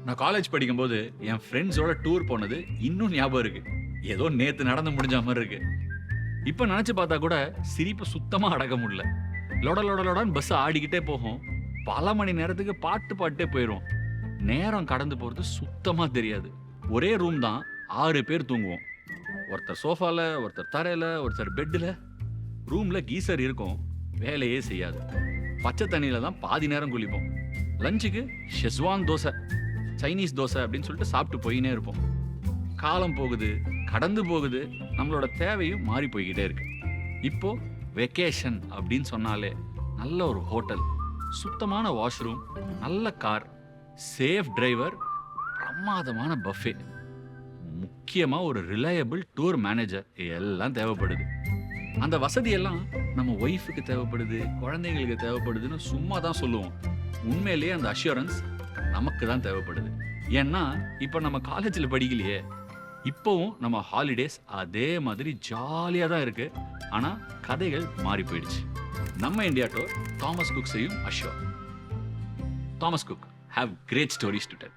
நான் காலேஜ் படிக்கும்போது என் ஃப்ரெண்ட்ஸோட டூர் போனது இன்னும் ஞாபகம் இருக்கு. ஏதோ நேத்து நடந்து முடிஞ்ச மாரி இருக்கு. இப்ப நெனச்சு பார்த்தா கூட சிரிப்பு சுத்தமா அடக்க முடியல. லொட லொட லொடன்னு பஸ் ஆடிக்கிட்டே போகும். பல மணி நேரத்துக்கு பாட்டு பாடிட்டே போயிருவோம். நேரம் கடந்து போறது சுத்தமா தெரியாது. ஒரே ரூம் தான் 6 பேர் தூங்குவோம். ஒருத்தர் சோஃபால, ஒருத்தர் தரையில, ஒருத்தர் பெட்ல. ரூம்ல கீசர் இருக்கும். வேலையே செய்யாது. பச்சை தண்ணியில தான் பாதி நேரம் குளிப்போம். லஞ்சுக்கு ஷெஸ்வான் தோசை, சைனீஸ் தோசை அப்படின்னு சொல்லிட்டு சாப்பிட்டு போயினே இருப்போம். காலம் போகுது, கடந்து போகுது, நம்மளோட தேவையும் மாறி போய்கிட்டே இருக்கு. இப்போ வெக்கேஷன் அப்படின்னு சொன்னாலே நல்ல ஒரு ஹோட்டல், சுத்தமான வாஷ்ரூம், நல்ல கார், சேஃப் டிரைவர், பிரமாதமான பஃபே, முக்கியமா ஒரு ரிலையபிள் டூர் மேனேஜர் எல்லாம் தேவைப்படுது. அந்த வசதியெல்லாம் நம்ம ஒய்ஃபுக்கு தேவைப்படுது, குழந்தைங்களுக்கு தேவைப்படுதுன்னு சும்மா தான் சொல்லுவோம். உண்மையிலேயே அந்த அஷூரன்ஸ் நமக்கு தான் தேவைப்படுது. ஏன்னா இப்போ நம்ம காலேஜில் படிக்கலையே, இப்போவும் நம்ம ஹாலிடேஸ் அதே மாதிரி ஜாலியாக தான் இருக்கு. ஆனால் கதைகள் மாறி போயிடுச்சு. நம்ம இந்தியா டூர் தாமஸ் குக் செய்யும் Azure. Thomas cook have great stories to tell.